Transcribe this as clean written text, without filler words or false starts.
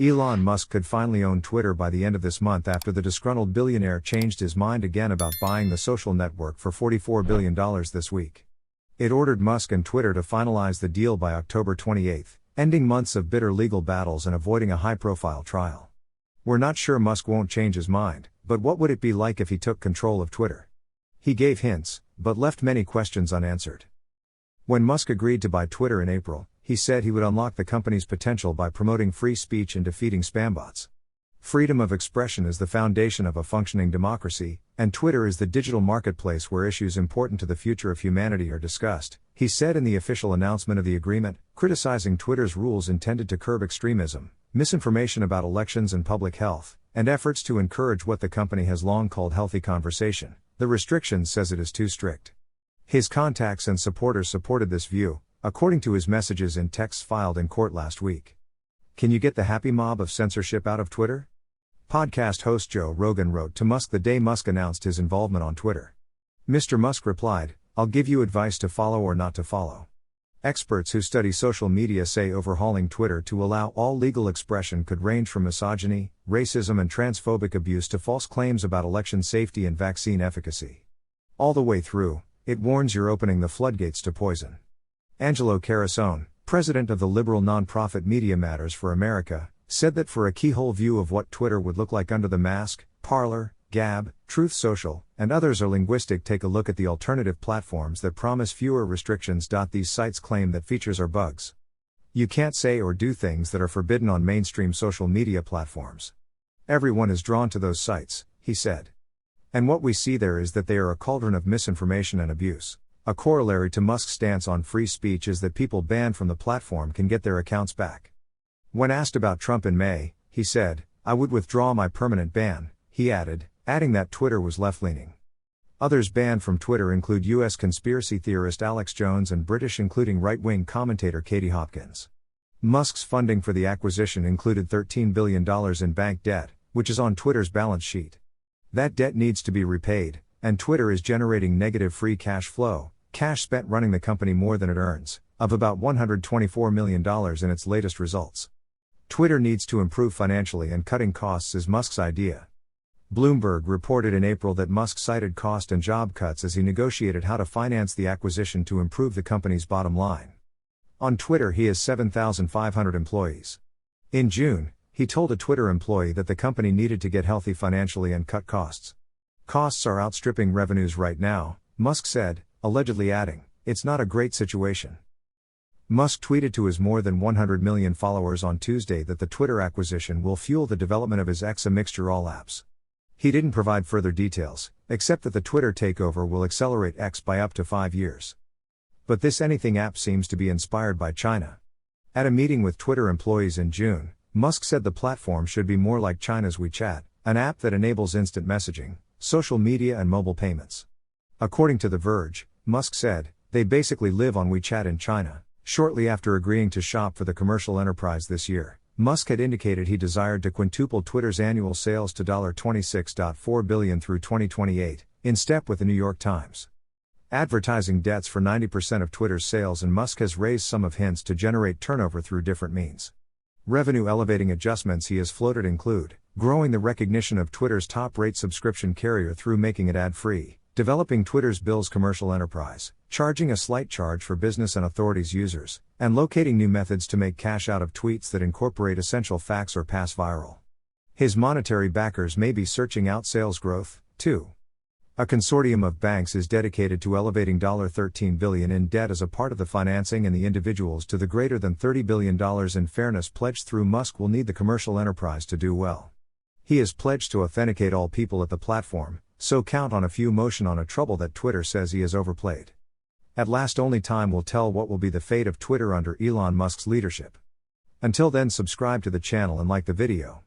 Elon Musk could finally own Twitter by the end of this month after the disgruntled billionaire changed his mind again about buying the social network for $44 billion this week. It ordered Musk and Twitter to finalize the deal by October 28, ending months of bitter legal battles and avoiding a high-profile trial. We're not sure Musk won't change his mind, but what would it be like if he took control of Twitter? He gave hints, but left many questions unanswered. When Musk agreed to buy Twitter in April, he said he would unlock the company's potential by promoting free speech and defeating spambots. Freedom of expression is the foundation of a functioning democracy, and Twitter is the digital marketplace where issues important to the future of humanity are discussed, he said in the official announcement of the agreement, criticizing Twitter's rules intended to curb extremism, misinformation about elections and public health, and efforts to encourage what the company has long called healthy conversation. The restriction says it is too strict. His contacts and supporters supported this view, according to his messages in texts filed in court last week. Can you get the happy mob of censorship out of Twitter? Podcast host Joe Rogan wrote to Musk the day Musk announced his involvement on Twitter. Mr. Musk replied, "I'll give you advice to follow or not to follow." Experts who study social media say overhauling Twitter to allow all legal expression could range from misogyny, racism and transphobic abuse to false claims about election safety and vaccine efficacy. All the way through, it warns you're opening the floodgates to poison. Angelo Carasone, president of the liberal nonprofit Media Matters for America, said that for a keyhole view of what Twitter would look like under the mask, Parler, Gab, Truth Social, and others are linguistic. Take a look at the alternative platforms that promise fewer restrictions. These sites claim that features are bugs. You can't say or do things that are forbidden on mainstream social media platforms. Everyone is drawn to those sites, he said. And what we see there is that they are a cauldron of misinformation and abuse. A corollary to Musk's stance on free speech is that people banned from the platform can get their accounts back. When asked about Trump in May, he said, "I would withdraw my permanent ban," he added, adding that Twitter was left-leaning. Others banned from Twitter include U.S. conspiracy theorist Alex Jones and British including right-wing commentator Katie Hopkins. Musk's funding for the acquisition included $13 billion in bank debt, which is on Twitter's balance sheet. That debt needs to be repaid, and Twitter is generating negative free cash flow, cash spent running the company more than it earns, of about $124 million in its latest results. Twitter needs to improve financially and cutting costs is Musk's idea. Bloomberg reported in April that Musk cited cost and job cuts as he negotiated how to finance the acquisition to improve the company's bottom line. On Twitter he has 7,500 employees. In June, he told a Twitter employee that the company needed to get healthy financially and cut costs. "Costs are outstripping revenues right now," Musk said, allegedly adding, "It's not a great situation." Musk tweeted to his more than 100 million followers on Tuesday that the Twitter acquisition will fuel the development of his X a Mixture all apps. He didn't provide further details, except that the Twitter takeover will accelerate X by up to 5 years. But this Anything app seems to be inspired by China. At a meeting with Twitter employees in June, Musk said the platform should be more like China's WeChat, an app that enables instant messaging, social media and mobile payments. According to The Verge, Musk said, "They basically live on WeChat in China." Shortly after agreeing to shop for the commercial enterprise this year, Musk had indicated he desired to quintuple Twitter's annual sales to $26.4 billion through 2028, in step with the New York Times. Advertising debts for 90% of Twitter's sales, and Musk has raised some of hints to generate turnover through different means. Revenue elevating adjustments he has floated include growing the recognition of Twitter's top-rate subscription carrier through making it ad-free, developing Twitter's Bill's commercial enterprise, charging a slight charge for business and authorities users, and locating new methods to make cash out of tweets that incorporate essential facts or pass viral. His monetary backers may be searching out sales growth, too. A consortium of banks is dedicated to elevating $13 billion in debt as a part of the financing, and the individuals to the greater than $30 billion in fairness pledged through Musk will need the commercial enterprise to do well. He has pledged to authenticate all people at the platform, so count on a few motion on a trouble that Twitter says he has overplayed. At last, only time will tell what will be the fate of Twitter under Elon Musk's leadership. Until then, subscribe to the channel and like the video.